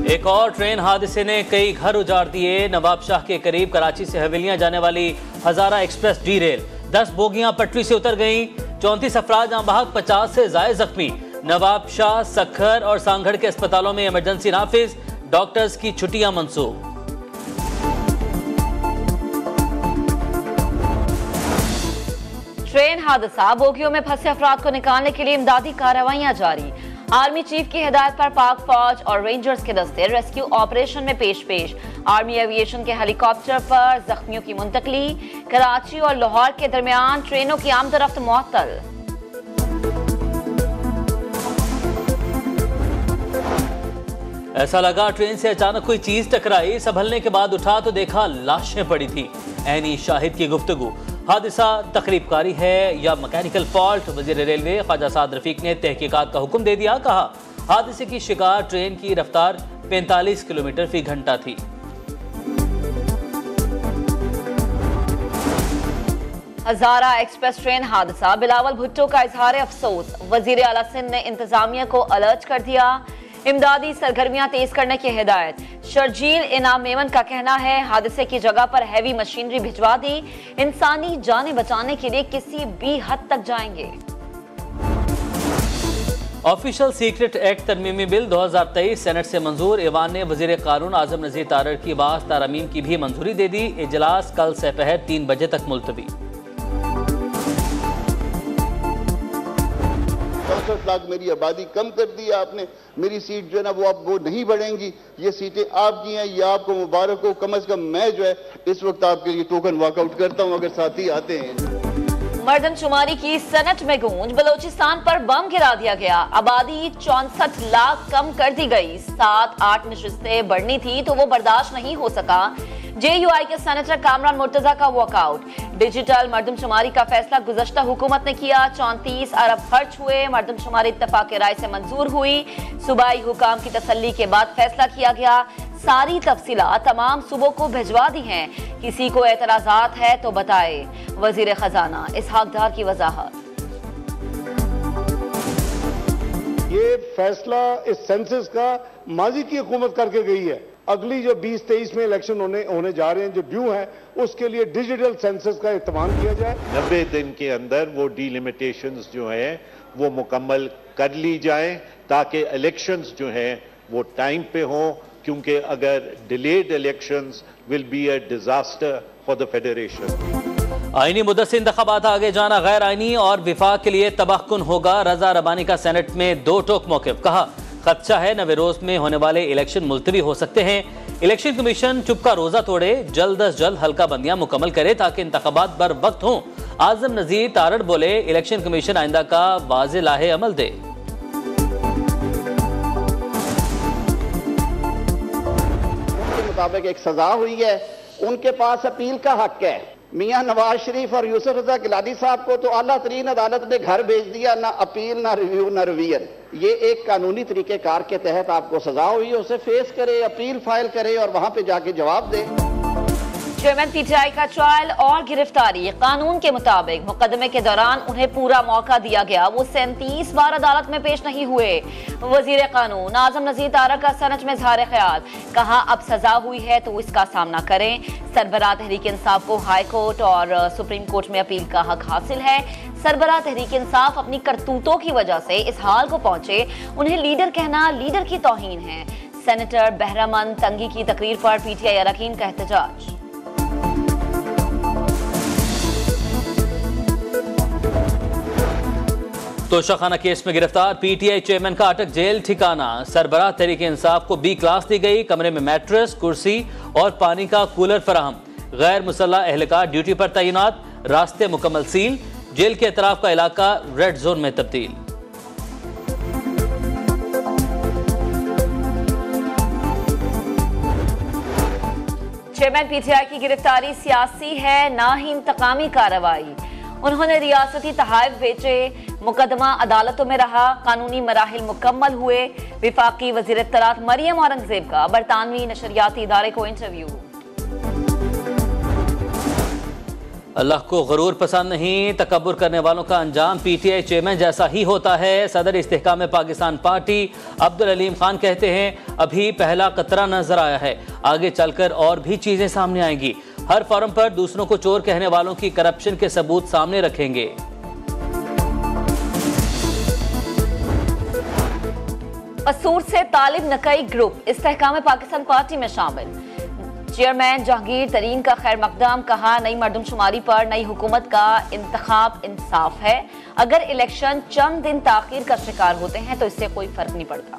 एक और ट्रेन हादसे ने कई घर उजाड़ दिए। नवाब शाह के करीब कराची से हवेलियां जाने वाली हजारा एक्सप्रेस डीरेल, 10 बोगियां पटरी से उतर गईं, 34 अफराद जहां बहक, 50 से ज्यादा जख्मी। नवाब शाह, सखर और सांगड़ के अस्पतालों में इमरजेंसी नाफिज, डॉक्टर्स की छुट्टियां मंसूख। ट्रेन हादसा, बोगियों में फंसे अफराद को निकालने के लिए इमदादी कार्रवाइयां जारी। आर्मी चीफ की हिदायत पर पाक फौज और रेंजर्स के दस्ते रेस्क्यू ऑपरेशन में पेश। आर्मी एविएशन के हेलीकॉप्टर पर जख्मियों की मुंतकली। कराची और लाहौर के दरमियान ट्रेनों की आमदरफ्त मुअत्तल। ऐसा लगा ट्रेन से अचानक कोई चीज टकराई, संभलने के बाद उठा तो देखा लाशें पड़ी थी। ऐनी शाहिद की गुफ्तगू। हादसा तकरीबकारी है या मैकेनिकल फॉल्ट? वजीर रेलवे ख्वाजा साद रफीक ने तहकीकात का हुक्म दे दिया। कहा, हादसे की शिकार ट्रेन की रफ्तार 45 किलोमीटर फी घंटा थी। हजारा एक्सप्रेस ट्रेन हादसा, बिलावल भुट्टो का इजहार अफसोस। वजीर आला सिंध ने इंतजामिया को अलर्ट कर दिया। इमदादी सरगर्मियां तेज करने की हिदायत। शर्जील इनाम मेमन का कहना है, हादसे की जगह पर हैवी मशीनरी भिजवा दी, इंसानी जानें बचाने के लिए किसी भी हद तक जाएंगे। ऑफिशियल सीक्रेट एक्ट तरमीमी बिल 2023 सेनेट से मंजूर। ईवान ने वजीर कानून आजम नजीर तारड़ की बास तारामीम की भी मंजूरी दे दी। इजलास कल दोपहर 3 बजे तक मुलतवी। 65 लाख मेरी आबादी कम कर दी आपने, मेरी सीट जो है ना वो अब वो नहीं बढ़ेंगी, ये सीटें आपकी हैं, ये आपको मुबारक हो। कम से कम मैं जो है इस वक्त आपके लिए टोकन वॉकआउट करता हूं अगर साथी आते हैं। मर्दमशुमारी की सनट में गूंज, बलोचिस्तान पर बम गिरा दिया गया। आबादी 64 लाख कम कर दी गई। 7-8 नशिस्तें बढ़नी थी तो वो बर्दाश्त नहीं हो सका। JUI के सेनेटर कामरान मुर्तजा का वॉकआउट। डिजिटल मर्दमशुमारी का फैसला गुज़श्ता हुकूमत ने किया। 34 अरब खर्च हुए। मर्दमशुमारी इत्तफाक राय से मंजूर हुई। सूबाई हुकाम की तसल्ली के बाद फैसला किया गया। सारी तफसीलात तमाम सूबों को भिजवा दी हैं। किसी को एतराजात है तो बताए। वजीर खजाना इसहाक डार की वजाहत। ये फैसला इस सेंसस का माजी की हुकूमत करके गई है। अगली जो 2023 में इलेक्शन होने जा रहे हैं, जो ड्यू है, उसके लिए डिजिटल सेंसस का इत्तेमाम किया जाए। 90 दिन के अंदर वो डिलिमिटेशंस जो है वो मुकम्मल कर ली जाए ताकि इलेक्शंस जो है वो टाइम पे हों, क्योंकि अगर delayed elections will be a disaster for the federation. आईनी मुद्दत से इंतखाबात आगे जाना गैर आईनी और विफाक के लिए तबाहकुन होगा। रजा रबानी का सेनेट में दो टोक मौक़िफ़। कहा, खदशा है नवे रोज में होने वाले इलेक्शन मुलतवी हो सकते हैं। इलेक्शन कमीशन चुप का रोजा तोड़े, जल्द अज जल्द हल्का बंदियां मुकम्मल करे ताकि इंतखाबात बर वक्त हों। आजम नजीर तारड़ बोले, इलेक्शन कमीशन आइंदा का वाज़े लाहे अमल दे। उनके मुताबिक एक सजा हुई है, उनके पास अपील का हक है। मियां नवाज शरीफ और यूसुफ रजा गिलानी साहब को तो आला तरीन अदालत ने घर भेज दिया, ना अपील, ना रिव्यू, ना रिवीजन। ये एक कानूनी तरीकेकार के तहत आपको सजा हुई है, उसे फेस करे, अपील फाइल करे और वहां पे जाके जवाब दे। चेयरमैन PTI का ट्रायल और गिरफ्तारी। कानून के मुताबिक मुकदमे के दौरान उन्हें पूरा मौका दिया गया, वो 37 बार अदालत में पेश नहीं हुए। वजीर कानून आजम नजीर तारड़ का सनच में इज़हार ख्याल। कहा, अब सजा हुई है तो इसका सामना करें। सरबराह तहरीक इंसाफ को हाई कोर्ट और सुप्रीम कोर्ट में अपील का हक हासिल है। सरबराह तहरीक इंसाफ अपनी करतूतों की वजह से इस हाल को पहुंचे, उन्हें लीडर कहना लीडर की तौहीन है। सेनेटर बहरामन तंगी की तकरीर पर PTI अरकान का एहतजाज। तोशाखाना केस में गिरफ्तार PTI चेयरमैन का अटक जेल ठिकाना। सरबराह तहरीक इंसाफ को B क्लास दी गई। कमरे में मैट्रेस, कुर्सी और पानी का कूलर फराहम। गैर मुसल्लह एहलकार ड्यूटी पर तैनात। रास्ते मुकम्मल सील। जेल के अतराफ का इलाका रेड जोन में तब्दील। चेयरमैन PTI की गिरफ्तारी सियासी है, ना ही इंतकामी कार्रवाई। उन्होंने रियासती तहाइफ भेजे, मुकदमा अदालतों में रहा, कानूनी मराहिल मुकम्मल हुए। विफाकी वज़ीर इत्तलात मरियम औरंगजेब का बरतानवी नशरियाती इदारे को इंटरव्यू। अल्लाह को गरूर पसंद नहीं, तकब्बुर करने वालों का अंजाम पीटीआई चेयरमैन जैसा ही होता है। सदर इस्तेहकाम पाकिस्तान पार्टी अब्दुल अलीम खान कहते हैं, अभी पहला कतरा नजर आया है, आगे चलकर और भी चीजें सामने आएंगी। हर फॉरम पर दूसरों को चोर कहने वालों की करप्शन के सबूत सामने रखेंगे। कसूर से तालिब नकई ग्रुप इस्तेहकाम पाकिस्तान पार्टी में शामिल। चेयरमैन जहांगीर तरीन का खैर मकदम, कहा नई मरदमशुमारी पर नई हुकूमत का इंतखाब इंसाफ है, अगर इलेक्शन चंद दिन ताखीर का शिकार होते हैं तो इससे कोई फर्क नहीं पड़ता।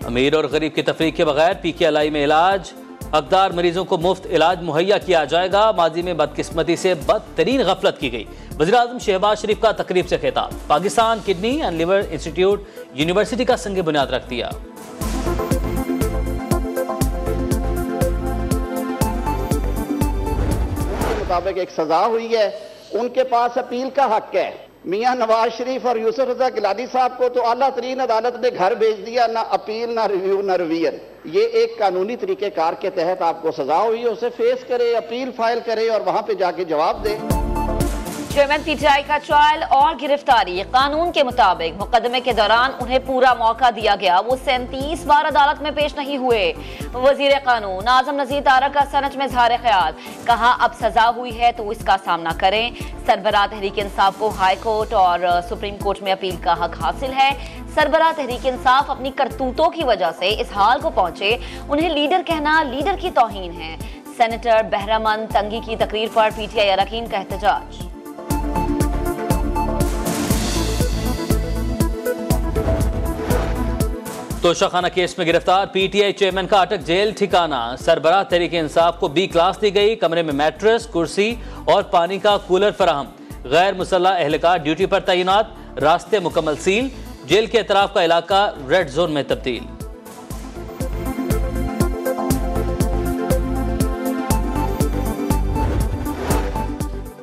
अमीर और गरीब की तफरीक के बगैर पीकेएलआई में इलाज, हकदार मरीजों को मुफ्त इलाज मुहैया किया जाएगा। माजी में बदकिस्मती से बदतरीन गफलत की गई। वज़ीर-ए-आज़म शहबाज शरीफ का तकरीब से खिताब, Pakistan kidney and liver institute university का संग बुनियाद रख दिया। मुताबिक एक सजा हुई है, उनके पास अपील का हक है। मियां नवाज शरीफ और यूसुफ रजा गिलानी साहब को तो आला तरीन अदालत ने घर भेज दिया, ना अपील ना रिव्यू ना रिवीजन। ये एक कानूनी तरीकेकार के तहत आपको सजा हुई है, उसे फेस करे, अपील फाइल करे और वहां पे जाके जवाब दे। चेयरमैन पीटीआई का ट्रायल और गिरफ्तारी, कानून के मुताबिक मुकदमे के दौरान उन्हें पूरा मौका दिया गया, वो 37 बार अदालत में पेश नहीं हुए। वजीर कानून आजम नजीर तारक का सनच में इज़हार ख्याल, कहा अब सजा हुई है तो इसका सामना करें। सरबराह तहरीक इंसाफ को हाई कोर्ट और सुप्रीम कोर्ट में अपील का हक हासिल है। सरबराह तहरीक इंसाफ अपनी करतूतों की वजह से इस हाल को पहुंचे, उन्हें लीडर कहना लीडर की तौहीन है। सेनेटर बहरामन तंगी की तकरीर पर पीटीआई अरकान का एहतजाज। तोशाखाना केस में गिरफ्तार पीटीआई चेयरमैन का अटक जेल ठिकाना। सरबराह तहरीक इंसाफ को बी क्लास दी गई, कमरे में मैट्रेस, कुर्सी और पानी का कूलर फराहम। गैर मुसल्लह एहलकार ड्यूटी पर तैनात, रास्ते मुकम्मल सील, जेल के अतराफ का इलाका रेड जोन में तब्दील।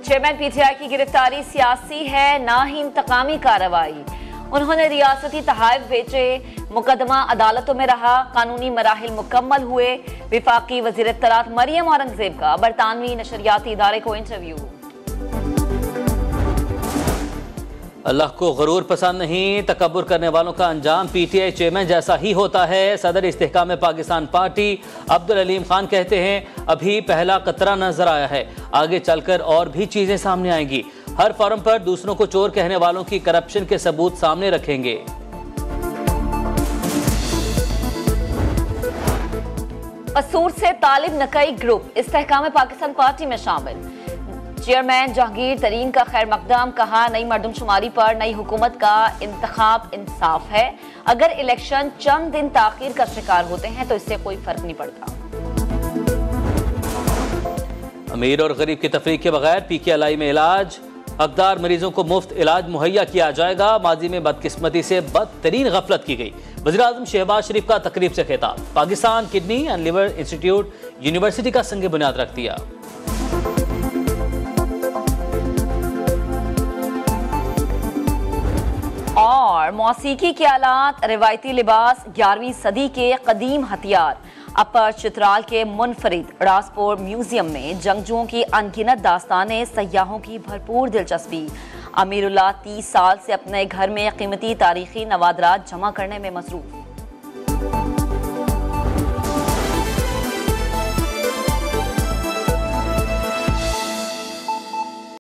चेयरमैन पीटीआई की गिरफ्तारी सियासी है, ना ही इंतकामी कार्रवाई। उन्होंने रियासती तहाइफ बेचे, मुकदमा अदालतों में रहा, कानूनी मराहिल मुकम्मल हुए। विफाकी वजीर इत्तलात मरियम औरंगजेब का बरतानवी नशरियाती इदारे को इंटरव्यू। अल्लाह को गरूर पसंद नहीं, तकब्बुर करने वालों का अंजाम पीटीआई चेयरमैन जैसा ही होता है। सदर इस्तेहकाम पाकिस्तान पार्टी अब्दुल अलीम खान कहते हैं, अभी पहला कतरा नजर आया है, आगे चलकर और भी चीजें सामने आएंगी। हर फॉरम पर दूसरों को चोर कहने वालों की करप्शन के सबूत सामने रखेंगे। कसूर से तालिब नकई ग्रुप इस्तेहकाम पाकिस्तान पार्टी में शामिल। चेयरमैन जहांगीर तरीन का खैर मकदम, कहा नई मरदमशुमारी पर नई हुकूमत का इंतखाब इंसाफ है, अगर इलेक्शन चंद दिन ताखीर का शिकार होते हैं तो इससे कोई फर्क नहीं पड़ता। अमीर और गरीब की तफरीक के बगैर पीकेएलआई में इलाज, हकदार मरीजों को मुफ्त इलाज मुहैया किया जाएगा। माजी में बदकिस्मती से बदतरीन गफलत की गई। वज़ीर-ए-आज़म शहबाज शरीफ का तकरीब से खिताब, Pakistan kidney and liver institute university का संग बुनियाद रख दिया। और मौसीकी के आलात, रिवायती लिबास, 11वीं सदी के कदीम हथियार। अपर चित्राल के मुनफरिद रासपुर म्यूजियम में जंगजुओं की अनगिनत दास्तानें, सयाहों की भरपूर दिलचस्पी। अमीरुल्लाह 30 साल से अपने घर में कीमती तारीखी नवादरात जमा करने में मसरूफ।